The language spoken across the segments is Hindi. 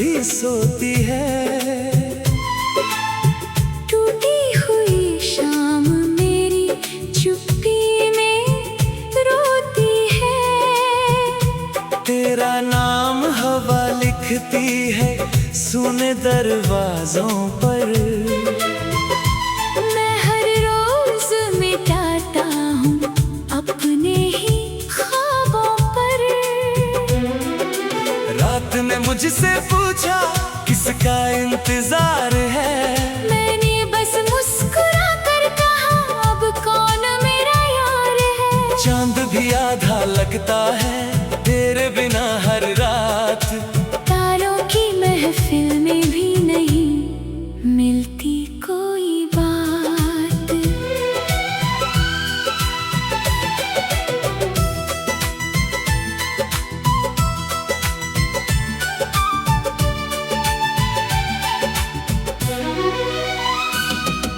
भी सोती है। टूटी हुई शाम मेरी चुप्पी में रोती है। तेरा नाम हवा लिखती है सुने दरवाजों पर। मैं हर रोज मिटाता हूँ अपने ही ख्वाबों पर। रात ने मुझसे पूछा किसका इंतजार है। मैंने बस मुस्कुरा कर कहा अब कौन मेरा यार है। चांद भी आधा लगता है तेरे बिना हर रात। तारों की महफिल में भी नहीं मिलती कोई बात।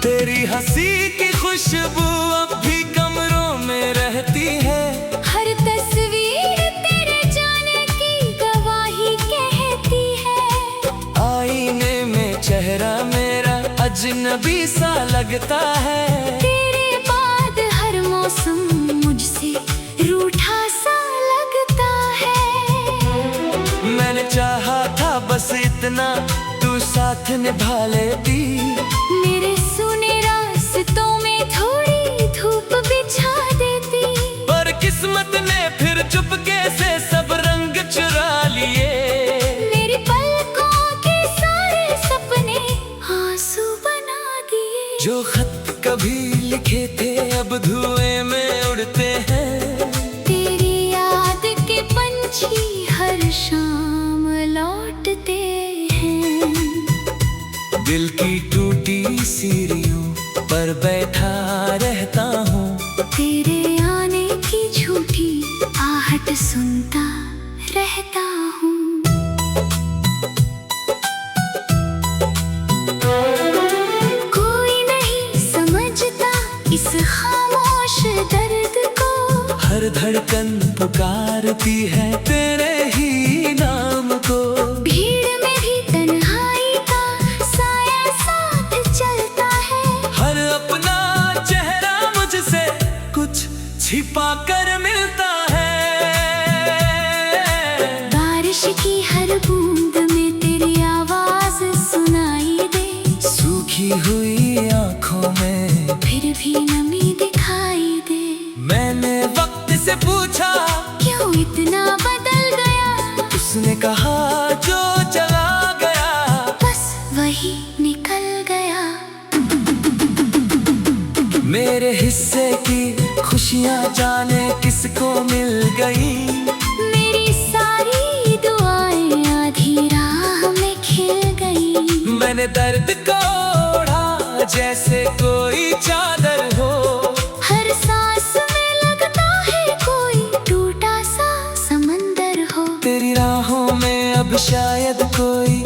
तेरी हंसी की खुशबू अब भी कमरों में रहती है। हर तस्वीर तेरे जाने की गवाही कहती है। आईने में चेहरा मेरा अजनबी सा लगता है। तेरे बाद हर मौसम मुझसे रूठा सा लगता है। मैंने चाहा था बस इतना तू साथ निभा लेती। मेरे सुने रास्तों में थोड़ी धूप बिछा देती। पर किस्मत ने फिर चुपके से सब रंग चुरा लिए। मेरी पलकों के सारे सपने आंसू बना दिए। जो खत कभी लिखे थे अब धुएं में उड़ते हैं। तेरी याद के पंछी हर शाम लौटते हैं। दिल की टूटी सीढ़ियों पर बैठा रहता हूँ। तेरे आने की झूठी आहट सुनता रहता हूँ। कोई नहीं समझता इस खामोश दर्द को। हर धड़कन पुकारती है तेरे ही नाम को। भीड़ में भी तन्हाई का साया साथ चलता है। हर अपना चेहरा मुझसे कुछ छिपा कर मिलता है। बारिश की हर बूंद में तेरी आवाज सुनाई दे। सूखी हुई आंखों में फिर भी नमी दिखाई दे। मैंने वक्त से पूछा क्यों इतना बदल गया। उसने कहा जो चला गया बस वही निकल गया। मेरे हिस्से की खुशियाँ जाने किसको मिल गई। मेरी सारी दुआएं आधी राह में खिल गई। मैंने दर्द को ओढ़ा जैसे कोई चादर हो। हर सांस में लगता है कोई टूटा सा समंदर हो। तेरी राहों में अब शायद कोई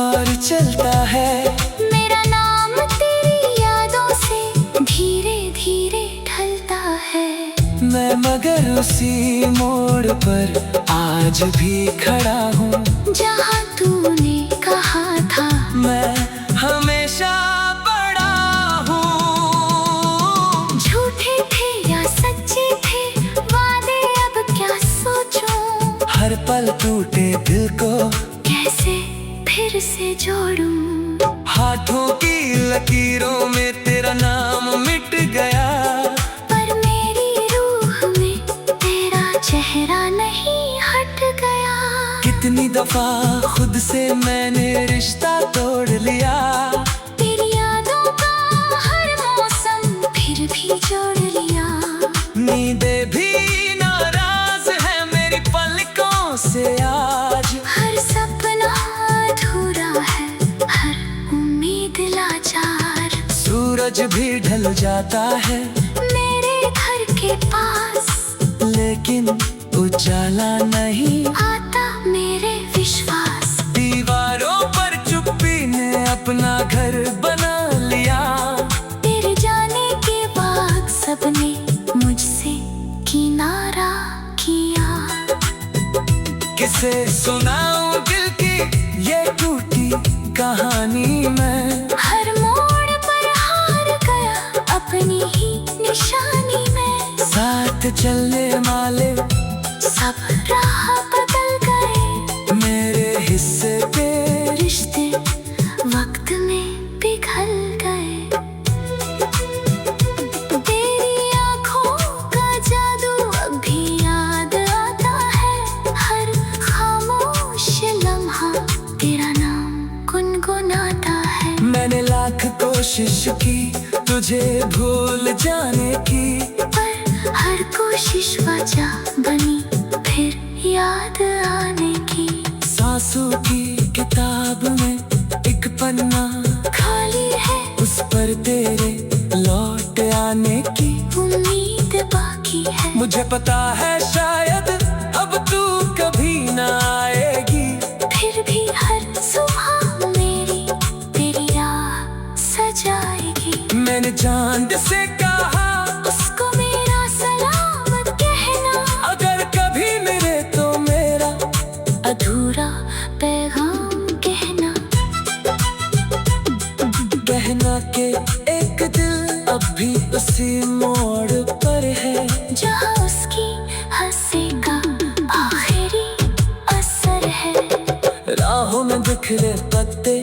और चलता है। मेरा नाम तेरी यादों से धीरे धीरे ढलता है। मैं मगर उसी मोड़ पर आज भी खड़ा हूँ जहाँ तूने कहा था मैं हमेशा बड़ा हूँ। झूठे थे या सच्चे थे वादे अब क्या सोचूं। हर पल टूटे दिल को कैसे फिर से जोड़ूं। हाथों की लकीरों में तेरा नाम मिट गया। पर मेरी रूह में तेरा चेहरा नहीं हट गया। कितनी दफा खुद से मैंने रिश्ता तोड़ लिया। तेरी यादों का हर मौसम फिर भी जोड़ लिया। नींदें भी नाराज है मेरी पलकों से आज। हर सपना अधूरा है हर उम्मीद लाचार। सूरज भी ढल जाता है मेरे घर के पास लेकिन उजाला नहीं आता मेरे विश्वास। दीवारों पर चुप्पी ने अपना घर बना लिया। तेरे जाने के बाद सबने मुझसे किनारा किया। किसे सुनाऊं दिल की ये कहानी में। हर मोड़ पर हार गया अपनी ही निशानी में। साथ चलने वाले सब राह बदल गए। मेरे हिस्से के रिश्ते वक्त में पिघल गए। तेरी आँखों का जादू अभी याद आता है। हर खामोश लम्हा तेरा नाम गुनगुनाता है। मैंने लाख कोशिश की तुझे भूल जाने की, पर हर कोशिश वजह बनी फिर याद आने की। सांसों की किताब में एक पन्ना खाली है, उस पर तेरे लौट आने की उम्मीद बाकी है। मुझे पता है शायद अब तू कभी ना आएगी, फिर भी हर सुबह मेरी तेरी राह सजाएगी। मैंने चांद से कहा उसको मेरा सलाम कहना। अगर कभी मिले तो मेरा अधूरा पैगाम कहना। कहना के एक दिल अब भी उसी मोड़ पर है, जहाँ उसकी हंसी का आखिरी असर है। राहों में बिखरे पत्ते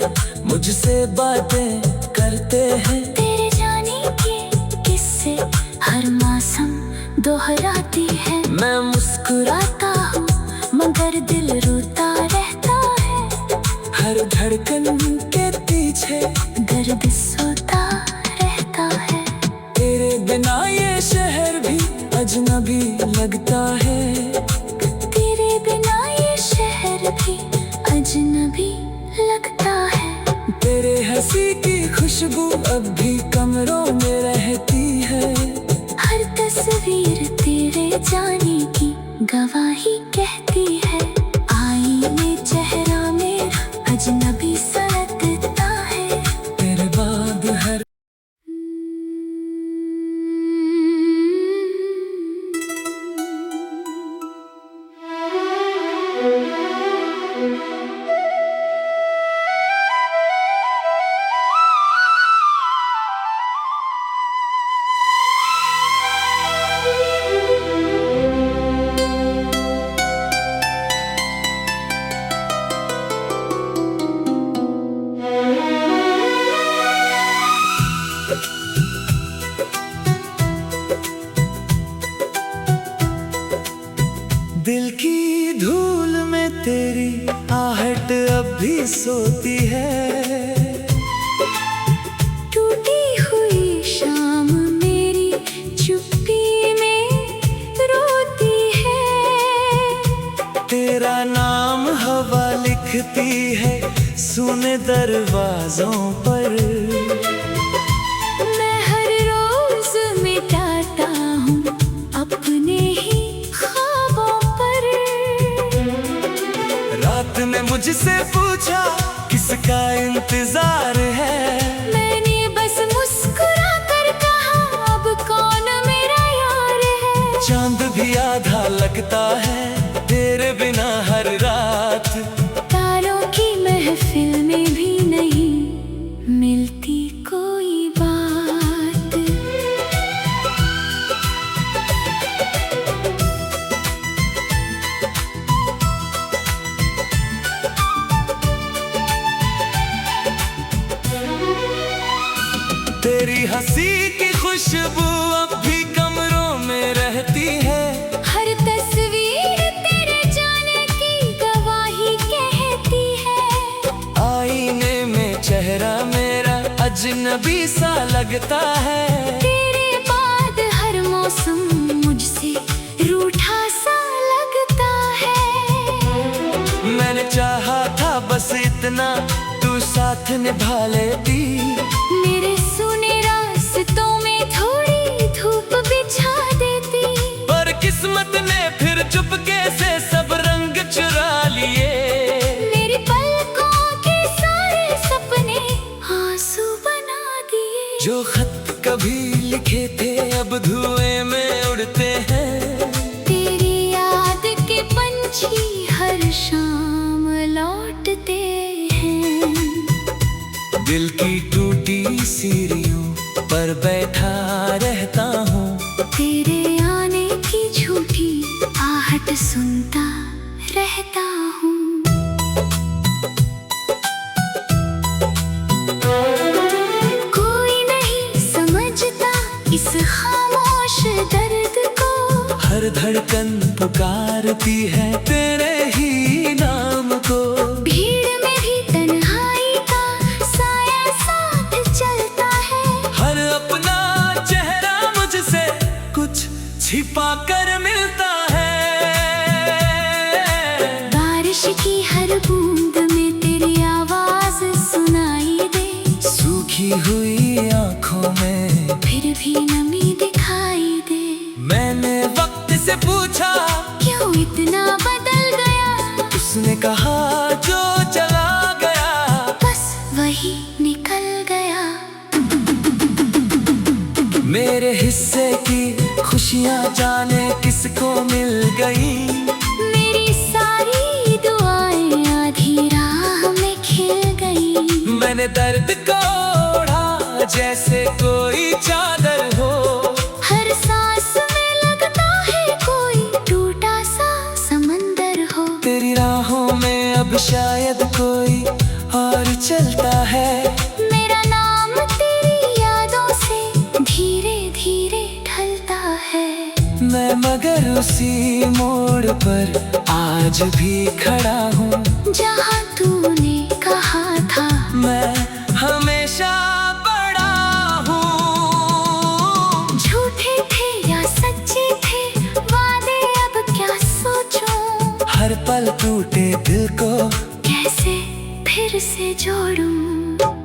मुझसे बातें करते हैं। तेरे जाने के किस्से हर मौसम दोहराती है। मैं मुस्कुराता हूँ मगर दिल रोता रहता है। हर धड़कन के पीछे दर्द सोता रहता है। तेरे बिना ये शहर भी अजनबी लगता है। तेरे बिना ये शहर भी अजनबी लगता है। तेरे हंसी की खुशबू अब भी कमरों में रहती है। हर तस्वीर तेरे जाने की गवाही कहती है। आईने चेहरा मेरा अजनबी सा लगता है। तेरे बाद हर दिल की धूल में तेरी आहट अब भी सोती है। टूटी हुई शाम मेरी चुप्पी में रोती है। तेरा नाम हवा लिखती है सुने दरवाजों पर। मैं हर रोज मिटाता हूँ अपने ही ख्वाबों पर। रात ने मुझसे पूछा किसका इंतजार है। मैंने बस मुस्कुरा कर कहा अब कौन मेरा यार है। चांद भी आधा लगता है तेरे बिना हर रात। तारों की महफिल में भी नहीं मिलती कोई बात। तेरी हंसी की खुशबू अब भी कमरों में रहती है। हर तस्वीर तेरे जाने की गवाही कहती है। आईने में चेहरा मेरा अजनबी सा लगता है। तेरे बाद हर मौसम मुझसे रूठा सा लगता है। मैंने चाहा था बस इतना तू साथ निभा लेती। मेरे सुने रास्तों में थोड़ी धूप बिछा देती। पर किस्मत ने फिर चुपके से सब रंग चुरा लिए। मेरी पलकों के सारे सपने आंसू बना दिए। जो खत कभी लिखे थे अब धुएं में उड़ते हैं। तेरी याद के पंछी हर शाम लौटते हैं। दिल की टूटी सीढ़ियों पर बैठा रहता हूँ। तेरे आने की झूठी आहट सुनता रहता हूँ। कोई नहीं समझता इस खामोश दर्द को, हर धड़कन पुकारती है तेरे ही नाम को। भीड़ में भी तन्हाई का साया साथ चलता है। हर अपना चेहरा मुझसे कुछ छिपा कर मिलता है। बारिश की हर बूंद में तेरी आवाज सुनाई दे, सूखी हुई आंखों में फिर भी नमी दिखाई दे। मैंने वक्त से पूछा क्यों इतना बदल गया, उसने कहा जो चला गया बस वही निकल गया। मेरे हिस्से की खुशियाँ जाने किसको मिल गई। मेरी सारी दुआएं आधी राह में खिल गई। मैंने दर्द को ओढ़ा जैसे कोई चादर हो। हर सांस में लगता है कोई टूटा सा समंदर हो। तेरी राहों में अब शायद कोई और चलता है। मेरा नाम तेरी यादों से धीरे धीरे ढलता है। मैं मगर उसी मोड़ पर आज भी खड़ा हूँ, जहाँ तूने कहा था मैं हमेशा बड़ा हूँ। झूठे थे या सच्चे थे वादे, अब क्या सोचूं। हर पल टूटे दिल को कैसे फिर से जोड़ूं।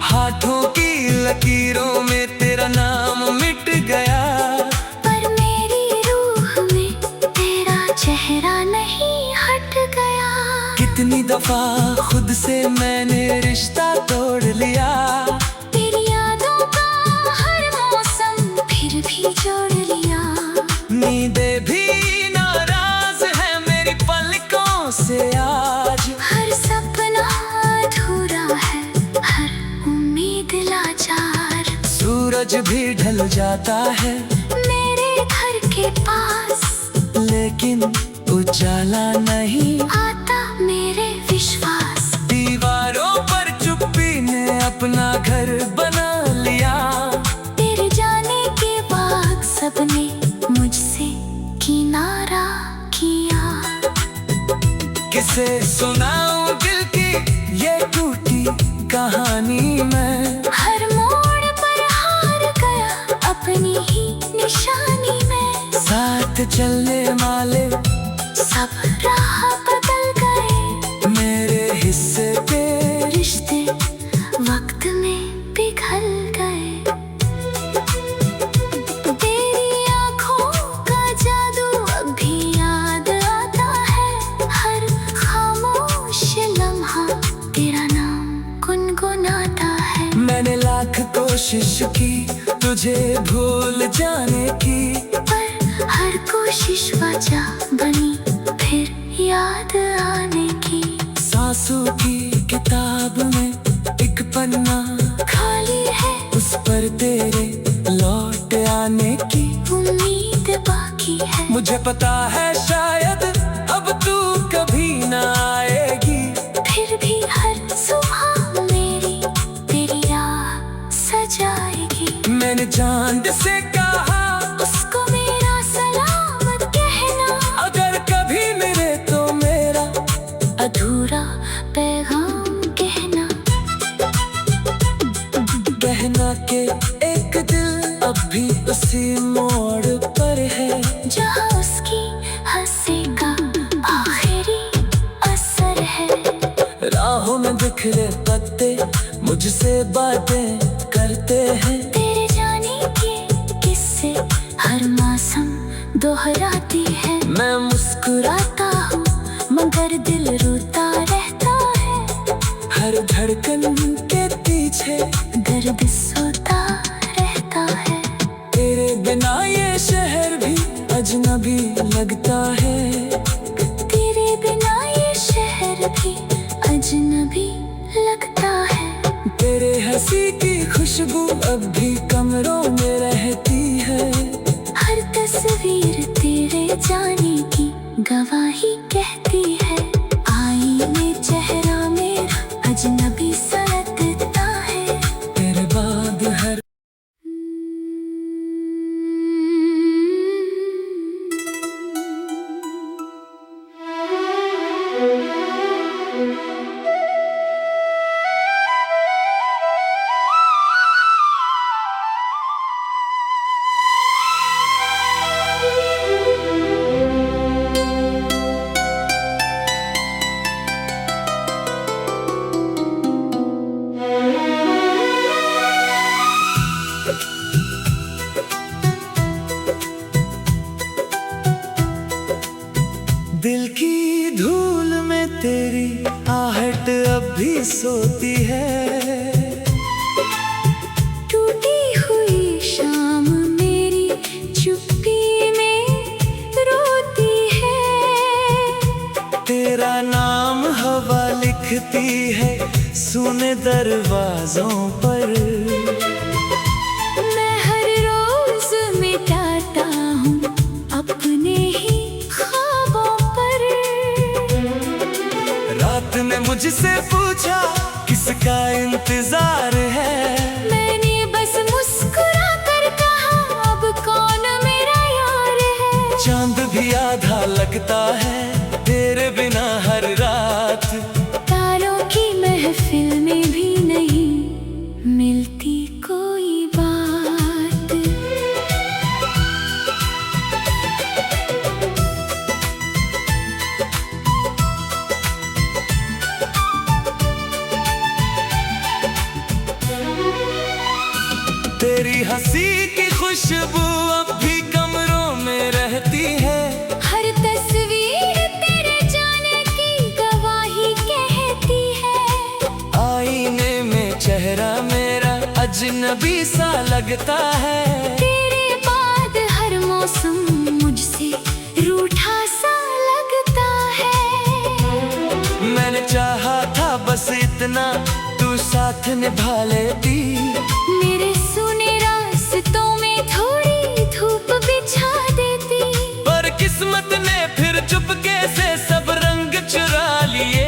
हाथों की लकीरों में तेरा नाम मिट गया, पर मेरी रूह में तेरा चेहरा नहीं हट गया। कितनी दफा खुद से मैंने रिश्ता तोड़ लिया। तेरी यादों का हर मौसम फिर भी जोड़ लिया। नींदें भी नाराज है मेरी पलकों से आज। हर सपना अधूरा है, हर उम्मीद लाचार। सूरज भी ढल जाता है मेरे घर के पास, लेकिन उजाला नहीं आता मेरे विश्वास। दीवारों पर चुप्पी ने अपना घर बना लिया। तेरे जाने के बाद सबने मुझसे किनारा किया। किसे सुनाऊं दिल की ये टूटी कहानी मैं। हर मोड़ पर हार गया अपनी ही निशानी में। साथ चलने वाले सब राह बदल गए। मेरे हिस्से के रिश्ते वक्त में पिघल गए। तेरी आँखों का जादू अभी याद आता है। हर खामोश लम्हा तेरा नाम गुनगुनाता है। मैंने लाख कोशिश की तुझे भूल जाने की, पर हर कोशिश वजह बनी फिर याद आने की। सांसों की किताब में एक पन्ना खाली है, उस पर तेरे लौट आने की उम्मीद बाकी है। मुझे पता है शायद अब तू कभी ना आएगी, फिर भी हर सुबह मेरी तेरी राह सजाएगी। मैंने चांद से कहा उसको मेरा सलामत कहना, अगर कभी मिले तो मेरा अधूरा पैगाम कहना। कहना के एक दिल अब भी उसी मोड़ पर है, जहाँ उसकी हंसी का आखिरी असर है। राहों में बिखरे पत्ते मुझसे बातें करते हैं। तेरे जाने के किस्से हर मौसम दोहराती है। मैं मुस्कुराता हूँ मगर दिल रोता रहता है। हर धड़कन के पीछे दर्द सोता रहता है। तेरे बिना ये शहर भी अजनबी लगता है। तेरे बिना ये शहर भी अजनबी लगता है। तेरे हंसी खुशबू अब भी कमरों में रहती है। हर तस्वीर तेरे जाने की गवाही कहती है। आईने चेहरा मेरा अजनबी सा लगता है। तेरे बाद हर दिल की धूल में तेरी आहट अब भी सोती है। टूटी हुई शाम मेरी चुप्पी में रोती है। तेरा नाम हवा लिखती है सुने दरवाजों पर। मैं हर रोज मिटाता हूँ अपने ही ख्वाबों पर। रात ने मुझसे पूछा किसका इंतजार है। मैंने बस मुस्कुरा कर कहा अब कौन मेरा यार है। चांद भी आधा लगता है तेरे बिना हर रात। तारों की महफिल में भी नहीं मिलती कोई बात। तेरी हंसी की खुशबू अब भी कमरों में रहती है। हर तस्वीर तेरे जाने की गवाही कहती है। आईने में चेहरा मेरा अजनबी सा लगता है। तेरे बाद हर मौसम मुझसे रूठा सा लगता है। मैंने चाहा था बस इतना तू साथ निभा लेती। मेरे सुने रास्तों में थोड़ी धूप बिछा देती। पर किस्मत ने फिर चुपके से सब रंग चुरा लिए।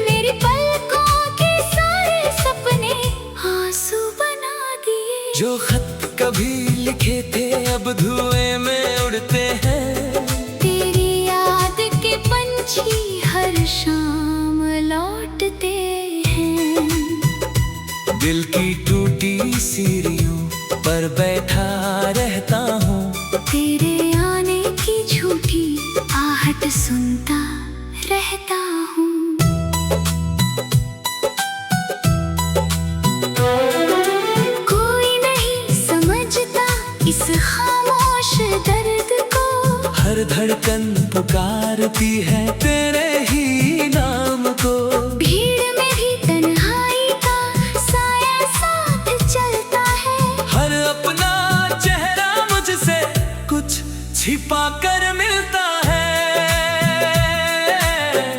मेरी पलकों के सारे सपने आंसू बना दिए। जो खत कभी लिखे थे अब धुएं में उड़ते हैं। तेरी याद के पंछी हर शाम लौटते हैं। दिल की टूटी सीढ़ियों पर बैठा रहता हूँ। तेरे आने की झूठी आहट सुनता रहता हूँ। कोई नहीं समझता इस खामोश दर्द को। हर धड़कन पुकारती है तेरे ही नाम को। भीड़ में भी तन्हाई का साया साथ चलता है। हर अपना चेहरा मुझसे कुछ छिपा कर मिलता है।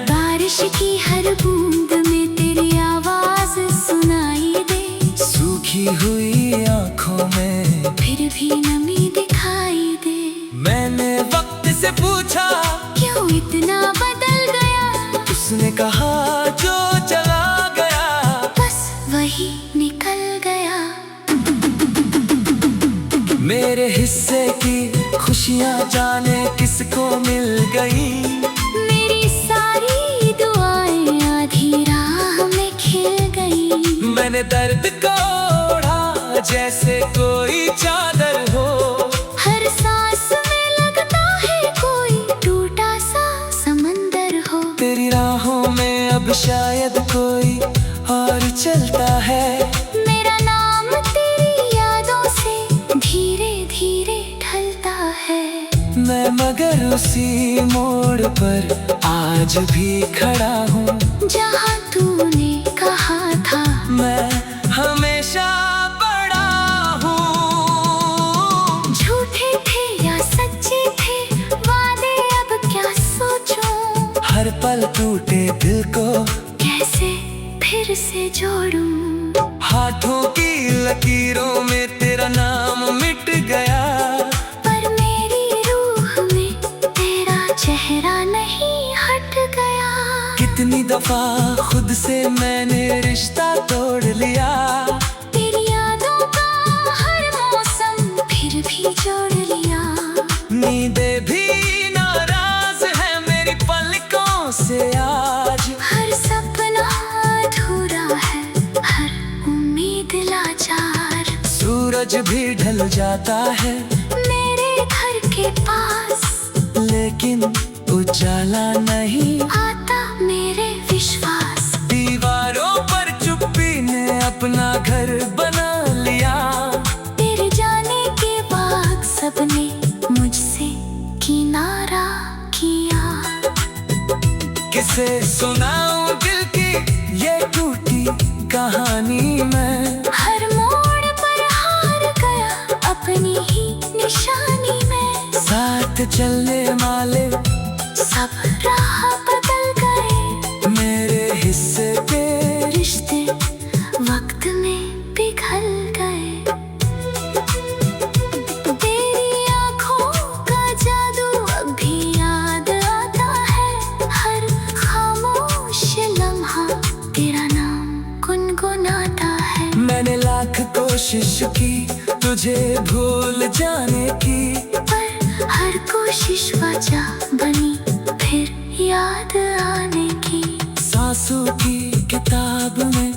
बारिश की हर बूंद में तेरी आवाज सुनाई दे। सूखी हुई आंखों में फिर भी नमी दिखाई दे। मैंने वक्त से पूछा क्यों इतना बदल गया। उसने कहा जो चला गया बस वही निकल गया। मेरे हिस्से की खुशियाँ जाने किसको मिल गई। मेरी सारी दुआएं आधी राह में खिल गई। मैंने दर्द को ओढ़ा जैसे कोई चादर हो। हर सांस में लगता है कोई टूटा सा समंदर हो। तेरी राहों में अब शायद कोई और चलता है। मेरा नाम तेरी यादों से धीरे धीरे ढलता है। मैं मगर उसी मोड़ पर आज भी खड़ा हूँ जहाँ तूने कहा था मैं हमेशा बड़ा हूँ। झूठे थे या सच्चे थे वादे अब क्या सोचूं। हर पल टूटे दिल को कैसे फिर से जोड़ूं। हाथों की लकीरों में तेरा नाम मिट गया, पर मेरी रूह में तेरा चेहरा नहीं हट गया। कितनी दफा खुद से मैंने रिश्ता तोड़ लिया, तेरी यादों का हर मौसम फिर भी जोड़ लिया। नींदें भी नाराज है मेरी पलकों से आज, हर सपना अधूरा है, हर उम्मीद लाचार। सूरज भी ढल जाता है मेरे घर के पास, लेकिन उजाला नहीं आता मेरे विश्वास। दीवारों पर चुप्पी ने अपना घर बना लिया, तेरे जाने के बाद सबने मुझसे किनारा किया। किसे सुनाऊं दिल की ये टूटी कहानी मैं, हर मोड़ पर हार गया अपनी ही निशानी में। साथ चलने वाले सब राह बदल गए, मेरे हिस्से के रिश्ते वक्त में पिघल गए। तेरी आँखों का जादू अब भी याद आता है, हर खामोश लम्हा तेरा नाम गुनगुनाता है। मैंने लाख कोशिश की तुझे भूल जाने की, पर हर कोशिश वजह बनी फिर याद आने की। सांसों की किताब में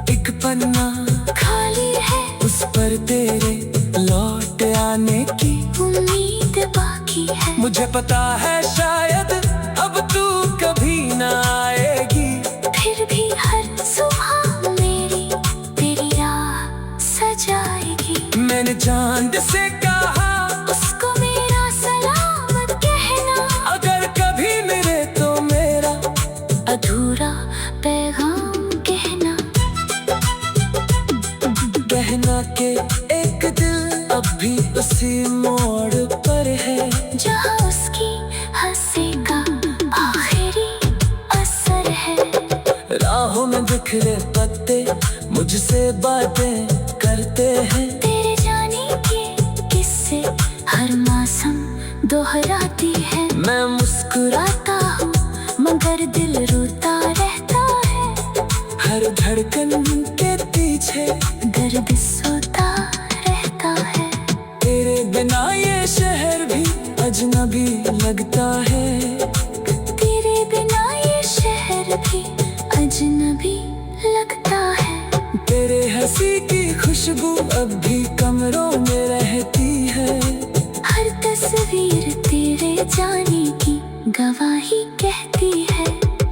एक पन्ना खाली है, उस पर तेरे लौट आने की उम्मीद बाकी है। मुझे पता है शायद अब तू कभी ना आएगी, फिर भी हर सुबह मेरी तेरी राह सजाएगी। मैंने चांद से कहा उसको मेरा सलामत कहना, अगर कभी मिले तो मेरा अधूरा पैगाम कहना। कहना के एक दिल अब भी उसी मोड़ पर है, जहाँ उसकी हंसी का आखिरी असर है। राहों में बिखरे पत्ते मुझसे बातें करते हैं, तेरे जाने के किस्से हर मौसम दोहराती है। मैं मुस्कुराता हूँ मगर दिल रोता रहता है, हर धड़कन के पीछे दर्द सोता रहता है। तेरे बिना ये शहर भी अजनबी लगता है, तेरे बिना ये शहर भी अजनबी लगता है। तेरे हंसी की खुशबू अब भी कमरों में रहती है, हर तस्वीर तेरे जाने की गवाही कहती है।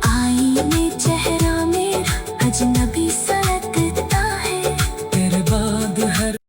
आईने चेहरा मेरा अजनबी सा लगता है, तेरे बाद हर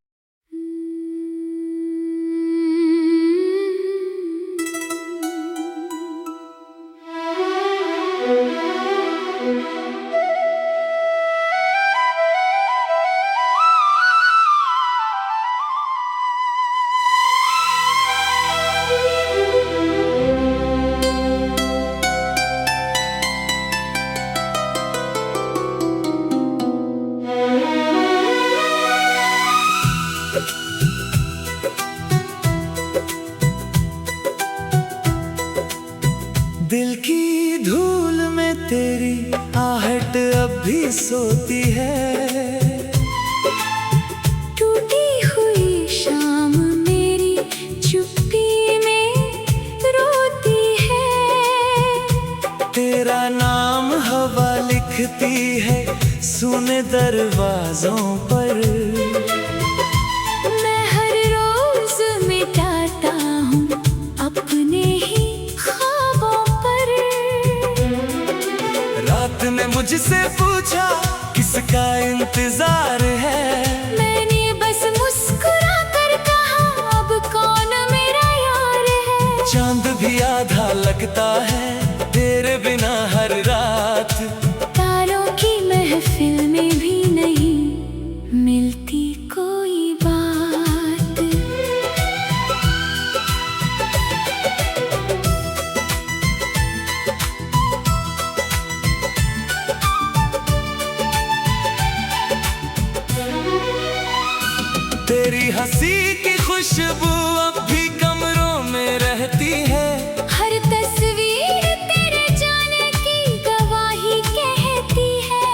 दिल की धूल में तेरी आहट अब भी सोती है, टूटी हुई शाम मेरी चुप्पी में रोती है। तेरा नाम हवा लिखती है सुने दरवाजों पर, मैं हर रोज मिटाता हूँ अपने ही ख्वाबों पर। रात ने मुझसे पूछा किसका इंतजार है, मैंने बस मुस्कुरा कर कहा अब कौन मेरा यार है। चांद भी आधा लगता है तेरे बिना हर रात, तारों की महफिल में भी नहीं मिलती कोई बात। खुशबू अब भी कमरों में रहती है। हर तस्वीर तेरे जाने की गवाही कहती है।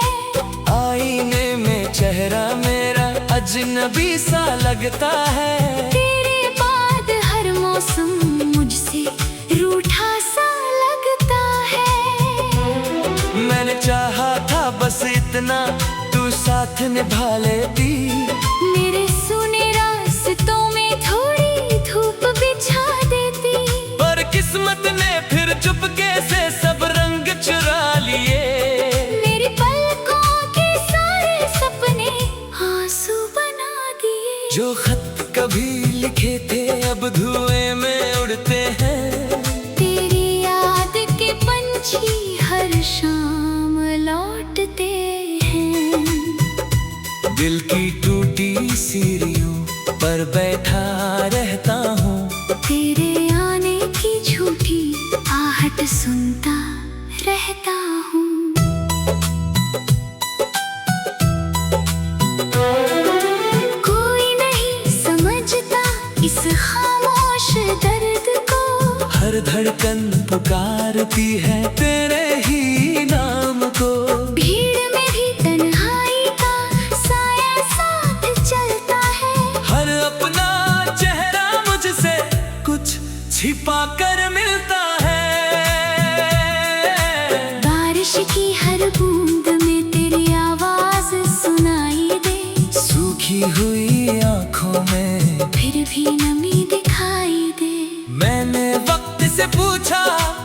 आईने में चेहरा मेरा अजनबी सा लगता है। तेरे बाद हर मौसम मुझसे रूठा सा लगता है। मैंने चाहा था बस इतना, तू साथ निभा लेती। मेरे सुने रास्तों में थोड़ी धूप बिछा देती। पर किस्मत ने फिर चुपके से सब रंग चुरा लिए। मेरी पलकों के सारे सपने आंसू बना दिए। जो खत कभी लिखे थे अब धुएं में उड़ते हैं। तेरी याद के पंछी हर शाम लौटते हैं। दिल की टूटी सीढ़ियों पर बैठा रहता हूँ। तेरे आने की झूठी आहट सुनता रहता हूँ। कोई नहीं समझता इस खामोश दर्द को। हर धड़कन पुकारती है तेरे ही नाम को। भीड़ में भी तन्हाई का साया साथ चलता है। हर अपना चेहरा मुझसे कुछ छिपा कर मिलता है। बारिश की हर बूंद में तेरी आवाज सुनाई दे। सूखी हुई आंखों में फिर भी नमी दिखाई दे। मैंने वक्त से पूछा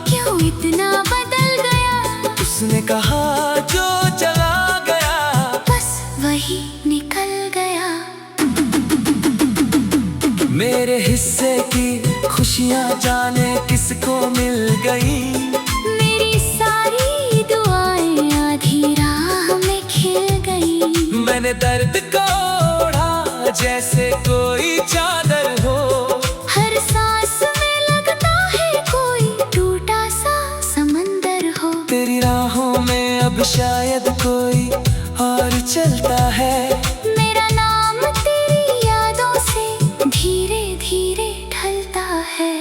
क्यों इतना बदल गया। उसने कहा जो चला गया बस वही निकल गया। मेरे हिस्से की खुशियाँ जाने किसको मिल गई। मेरी सारी दुआएं आधी राह में खिल गई। मैंने दर्द को ओढ़ा जैसे कोई चादर हो। हर सांस में लगता है कोई टूटा सा समंदर हो। तेरी राहों में अब शायद कोई और चलता है। मेरा नाम तेरी यादों से धीरे धीरे ढलता है।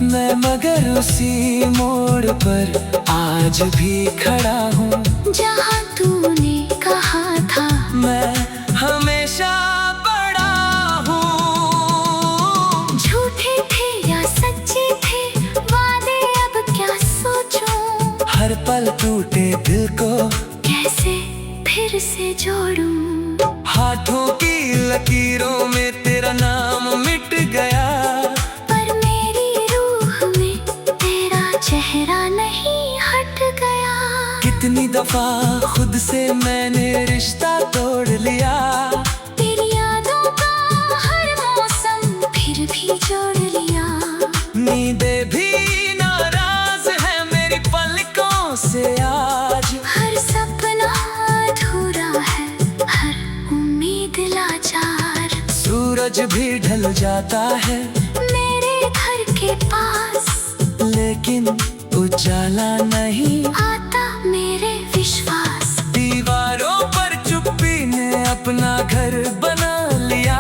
मैं मगर उसी मोड़ पर आज भी खड़ा हूँ। जहाँ तूने कहा था मैं हमेशा बड़ा हूँ। झूठे थे या सच्चे थे वादे अब क्या सोचूं। हर पल टूटे दिल को कैसे फिर से जोड़ूं। हाथों की लकीरों में तेरा नाम मिट गया। पर मेरी रूह में तेरा चेहरा नहीं हट गया। कितनी दफा खुद से मैंने रिश्ता तोड़ लिया। तेरी यादों का हर मौसम फिर भी जोड़ लिया। नींदें भी नाराज है मेरी पलकों से आज। हर सपना अधूरा है हर उम्मीद लाचार। सूरज भी ढल जाता है मेरे घर के पास लेकिन उजाला नहीं आता मेरे विश्वास। दीवारों पर चुप्पी ने अपना घर बना लिया।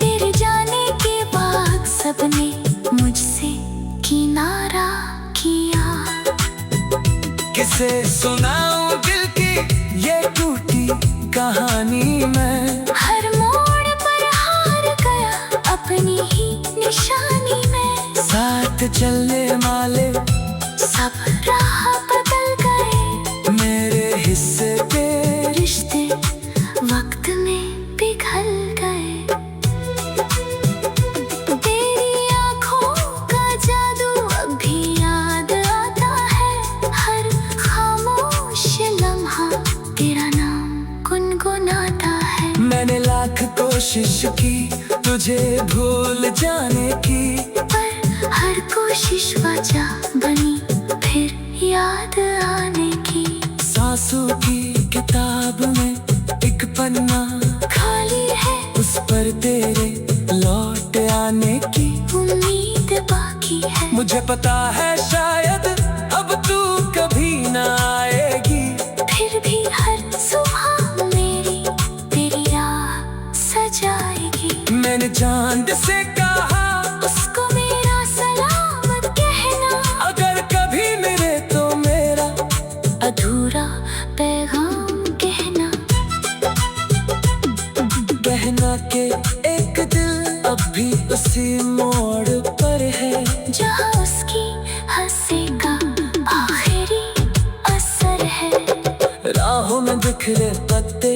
तेरे जाने के बाद सबने मुझसे किनारा किया। किसे सुनाऊं दिल की ये टूटी कहानी मैं। हर मोड़ पर हार गया अपनी ही निशानी में। साथ चलने वाले सब राह बदल गए। मेरे हिस्से के रिश्ते वक्त में पिघल गए। तेरी आँखों का जादू अब भी याद आता है। हर खामोश लम्हा तेरा नाम गुनगुनाता है। मैंने लाख कोशिश की तुझे भूल जाने की। पर हर कोशिश वजह बनी फिर याद आने की। सांसों की किताब में एक पन्ना खाली है उस पर तेरे लौट आने की उम्मीद बाकी है। मुझे पता है शायद अब तू कभी ना आएगी। फिर भी हर सुबह मेरी तेरी राह सजाएगी। मैंने चांद से कहा किसी मोड़ पर है, जहाँ उसकी हंसी का आखिरी असर है। राहों में बिखरे पत्ते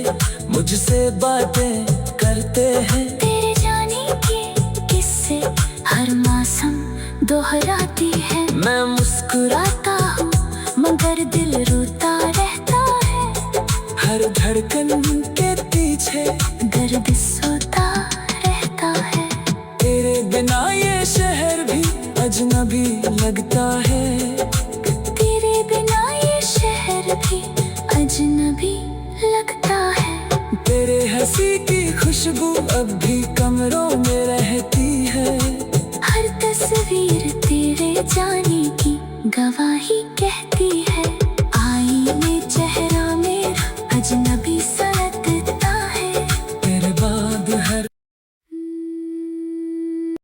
मुझसे बातें करते हैं। तेरे जाने के किस्से हर मौसम दोहराती है। मैं मुस्कुराता हूँ मगर दिल रोता रहता है। हर धड़कन के पीछे दर्द सोता रहता है। तेरे बिना ये शहर भी अजनबी लगता है। तेरे बिना ये शहर भी अजनबी लगता है। तेरे हंसी की खुशबू अब भी कमरों में रहती है। हर तस्वीर तेरे जाने